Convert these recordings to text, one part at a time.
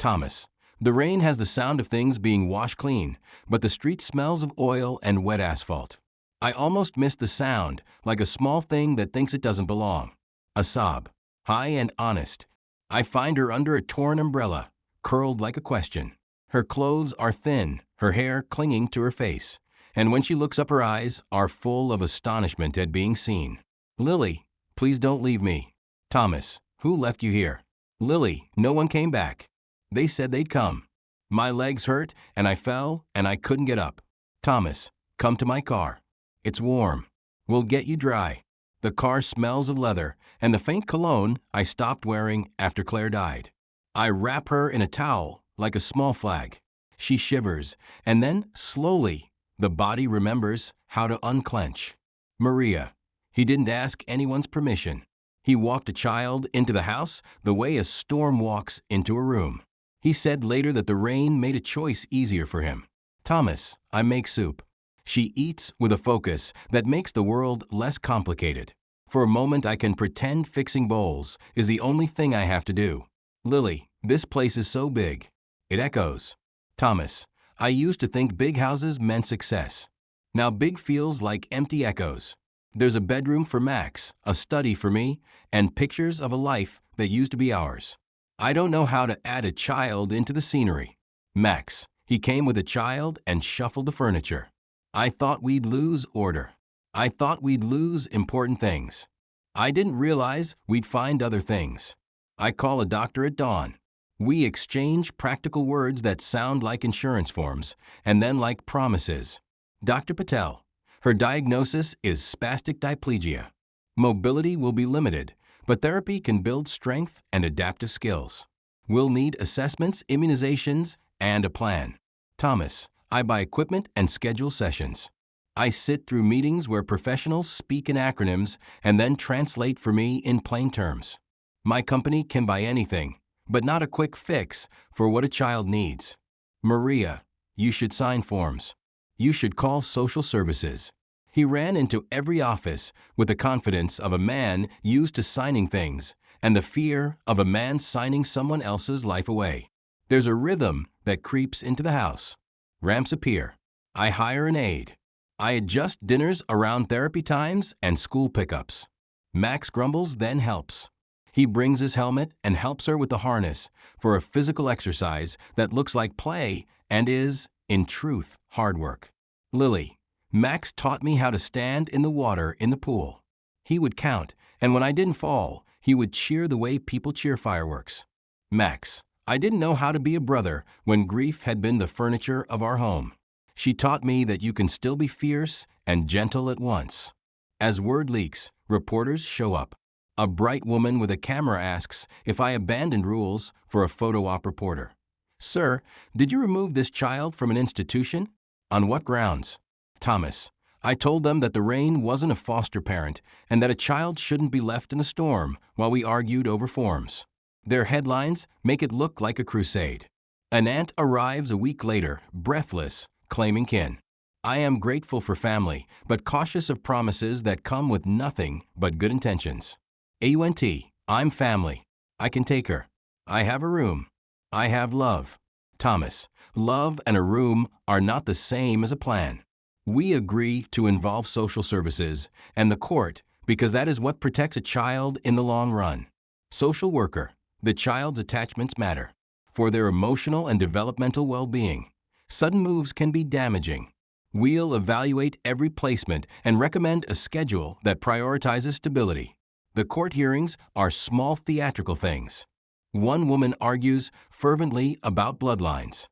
Thomas. The rain has the sound of things being washed clean, but the street smells of oil and wet asphalt. I almost miss the sound, like a small thing that thinks it doesn't belong. A sob. High and honest. I find her under a torn umbrella, curled like a question. Her clothes are thin, her hair clinging to her face, and when she looks up her eyes are full of astonishment at being seen. Lily, please don't leave me. Thomas, who left you here? Lily, no one came back. They said they'd come. My legs hurt and I fell and I couldn't get up. Thomas, come to my car. It's warm. We'll get you dry. The car smells of leather and the faint cologne I stopped wearing after Claire died. I wrap her in a towel like a small flag. She shivers, and then, slowly, the body remembers how to unclench. Maria. He didn't ask anyone's permission. He walked a child into the house the way a storm walks into a room. He said later that the rain made a choice easier for him. Thomas, I make soup. She eats with a focus that makes the world less complicated. For a moment I can pretend fixing bowls is the only thing I have to do. Lily, this place is so big. It echoes. Thomas, I used to think big houses meant success. Now big feels like empty echoes. There's a bedroom for Max, a study for me, and pictures of a life that used to be ours. I don't know how to add a child into the scenery. Max, he came with a child and shuffled the furniture. I thought we'd lose order. I thought we'd lose important things. I didn't realize we'd find other things. I call a doctor at dawn. We exchange practical words that sound like insurance forms, and then like promises. Dr. Patel. Her diagnosis is spastic diplegia. Mobility will be limited, but therapy can build strength and adaptive skills. We'll need assessments, immunizations, and a plan. Thomas, I buy equipment and schedule sessions. I sit through meetings where professionals speak in acronyms and then translate for me in plain terms. My company can buy anything, but not a quick fix for what a child needs. Maria, you should sign forms. You should call social services. He ran into every office with the confidence of a man used to signing things and the fear of a man signing someone else's life away. There's a rhythm that creeps into the house. Ramps appear. I hire an aide. I adjust dinners around therapy times and school pickups. Max grumbles, then helps. He brings his helmet and helps her with the harness for a physical exercise that looks like play and is, in truth, hard work. Lily. Max taught me how to stand in the water in the pool. He would count, and when I didn't fall, he would cheer the way people cheer fireworks. Max. I didn't know how to be a brother when grief had been the furniture of our home. She taught me that you can still be fierce and gentle at once. As word leaks, reporters show up. A bright woman with a camera asks if I abandoned rules for a photo op reporter. Sir, did you remove this child from an institution? On what grounds? Thomas, I told them that the rain wasn't a foster parent and that a child shouldn't be left in the storm while we argued over forms. Their headlines make it look like a crusade. An aunt arrives a week later, breathless, claiming kin. I am grateful for family, but cautious of promises that come with nothing but good intentions. AUNT, I'm family. I can take her. I have a room. I have love. Thomas, love and a room are not the same as a plan. We agree to involve social services and the court because that is what protects a child in the long run. Social worker, the child's attachments matter for their emotional and developmental well-being. Sudden moves can be damaging. We'll evaluate every placement and recommend a schedule that prioritizes stability. The court hearings are small theatrical things. One woman argues fervently about bloodlines.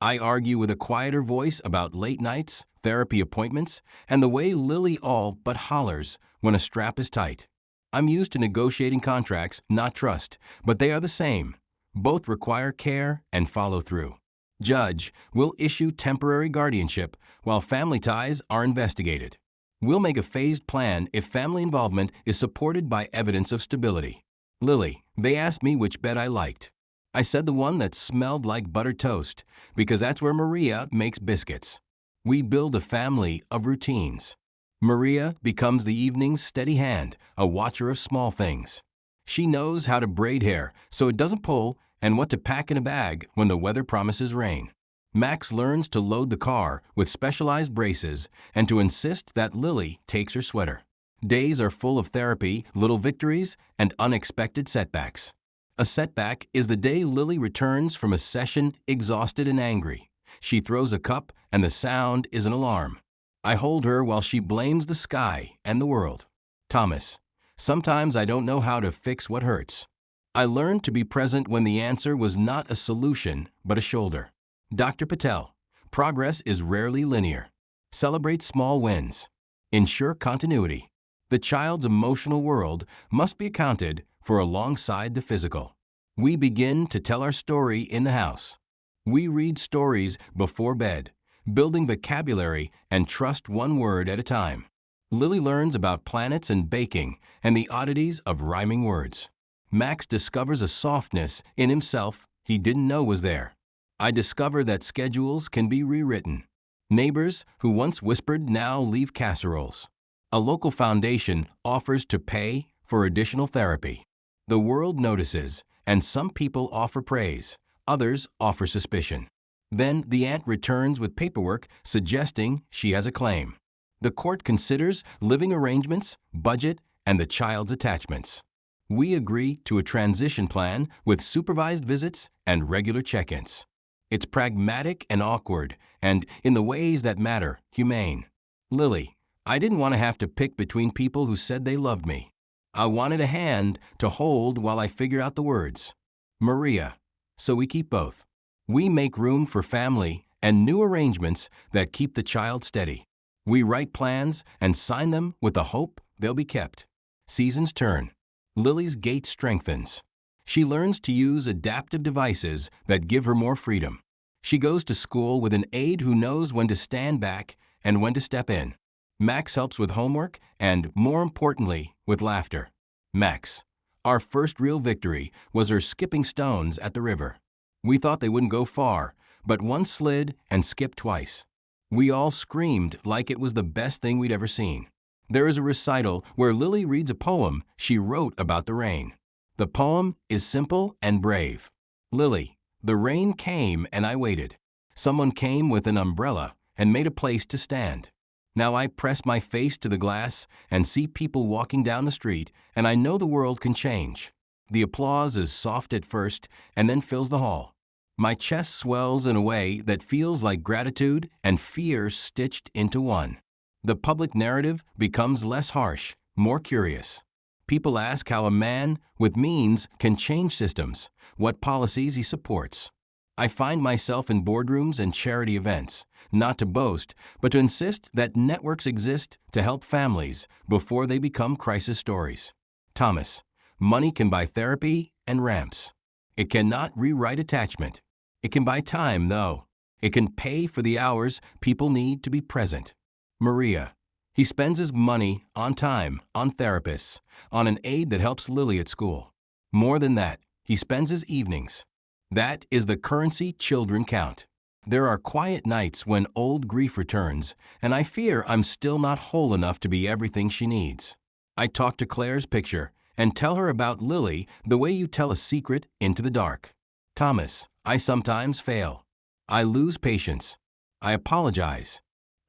I argue with a quieter voice about late nights, therapy appointments, and the way Lily all but hollers when a strap is tight. I'm used to negotiating contracts, not trust, but they are the same. Both require care and follow through. Judge will issue temporary guardianship while family ties are investigated. We'll make a phased plan if family involvement is supported by evidence of stability. Lily, they asked me which bed I liked. I said the one that smelled like buttered toast, because that's where Maria makes biscuits. We build a family of routines. Maria becomes the evening's steady hand, a watcher of small things. She knows how to braid hair so it doesn't pull and what to pack in a bag when the weather promises rain. Max learns to load the car with specialized braces and to insist that Lily takes her sweater. Days are full of therapy, little victories, and unexpected setbacks. A setback is the day Lily returns from a session exhausted and angry. She throws a cup, and the sound is an alarm. I hold her while she blames the sky and the world. Thomas, sometimes I don't know how to fix what hurts. I learned to be present when the answer was not a solution, but a shoulder. Dr. Patel, progress is rarely linear. Celebrate small wins. Ensure continuity. The child's emotional world must be accounted for alongside the physical. We begin to tell our story in the house. We read stories before bed, building vocabulary and trust one word at a time. Lily learns about planets and baking and the oddities of rhyming words. Max discovers a softness in himself he didn't know was there. I discover that schedules can be rewritten. Neighbors who once whispered now leave casseroles. A local foundation offers to pay for additional therapy. The world notices, and some people offer praise, others offer suspicion. Then the aunt returns with paperwork suggesting she has a claim. The court considers living arrangements, budget, and the child's attachments. We agree to a transition plan with supervised visits and regular check-ins. It's pragmatic and awkward, and, in the ways that matter, humane. Lily, I didn't want to have to pick between people who said they loved me. I wanted a hand to hold while I figured out the words. Maria, so we keep both. We make room for family and new arrangements that keep the child steady. We write plans and sign them with the hope they'll be kept. Seasons turn. Lily's gait strengthens. She learns to use adaptive devices that give her more freedom. She goes to school with an aide who knows when to stand back and when to step in. Max helps with homework and, more importantly, with laughter. Max, our first real victory was her skipping stones at the river. We thought they wouldn't go far, but one slid and skipped twice. We all screamed like it was the best thing we'd ever seen. There is a recital where Lily reads a poem she wrote about the rain. The poem is simple and brave. Lily, the rain came and I waited. Someone came with an umbrella and made a place to stand. Now I press my face to the glass and see people walking down the street, and I know the world can change. The applause is soft at first and then fills the hall. My chest swells in a way that feels like gratitude and fear stitched into one. The public narrative becomes less harsh, more curious. People ask how a man with means can change systems, what policies he supports. I find myself in boardrooms and charity events, not to boast, but to insist that networks exist to help families before they become crisis stories. Thomas, money can buy therapy and ramps. It cannot rewrite attachment. It can buy time, though. It can pay for the hours people need to be present. Maria, he spends his money on time, on therapists, on an aide that helps Lily at school. More than that, he spends his evenings. That is the currency children count. There are quiet nights when old grief returns, and I fear I'm still not whole enough to be everything she needs. I talk to Claire's picture and tell her about Lily the way you tell a secret into the dark. Thomas, I sometimes fail. I lose patience. I apologize.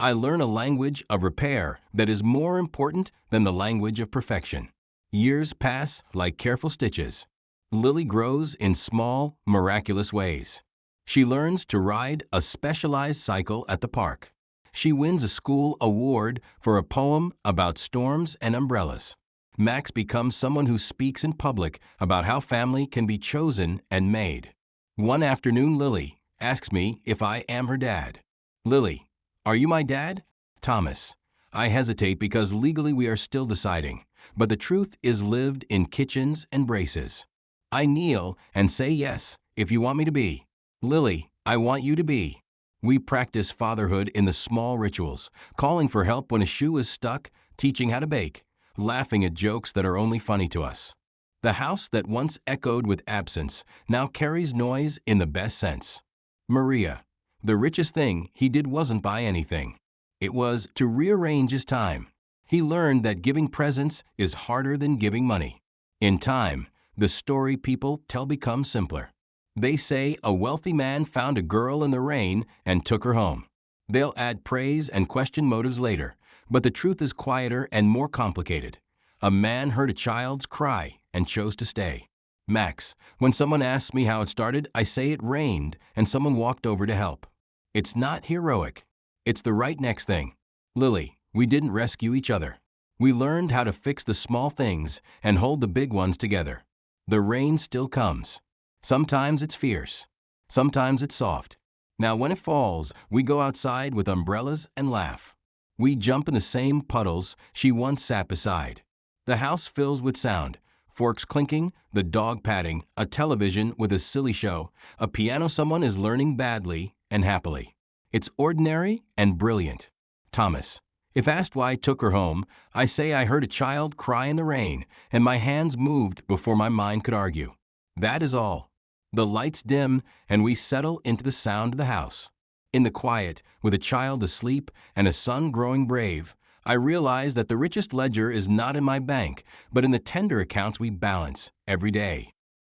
I learn a language of repair that is more important than the language of perfection. Years pass like careful stitches. Lily grows in small, miraculous ways. She learns to ride a specialized cycle at the park. She wins a school award for a poem about storms and umbrellas. Max becomes someone who speaks in public about how family can be chosen and made. One afternoon, Lily asks me if I am her dad. Lily, are you my dad? Thomas, I hesitate because legally we are still deciding, but the truth is lived in kitchens and braces. I kneel and say yes, if you want me to be. Lily, I want you to be. We practice fatherhood in the small rituals, calling for help when a shoe is stuck, teaching how to bake, laughing at jokes that are only funny to us. The house that once echoed with absence now carries noise in the best sense. Maria, the richest thing he did wasn't buy anything. It was to rearrange his time. He learned that giving presents is harder than giving money. In time, the story people tell becomes simpler. They say a wealthy man found a girl in the rain and took her home. They'll add praise and question motives later, but the truth is quieter and more complicated. A man heard a child's cry and chose to stay. Max, when someone asks me how it started, I say it rained and someone walked over to help. It's not heroic. It's the right next thing. Lily, we didn't rescue each other. We learned how to fix the small things and hold the big ones together. The rain still comes. Sometimes it's fierce. Sometimes it's soft. Now when it falls, we go outside with umbrellas and laugh. We jump in the same puddles she once sat beside. The house fills with sound. Forks clinking, the dog patting, a television with a silly show, a piano someone is learning badly and happily. It's ordinary and brilliant. Thomas. If asked why I took her home, I say I heard a child cry in the rain, and my hands moved before my mind could argue. That is all. The lights dim, and we settle into the sound of the house. In the quiet, with a child asleep and a son growing brave, I realize that the richest ledger is not in my bank, but in the tender accounts we balance every day.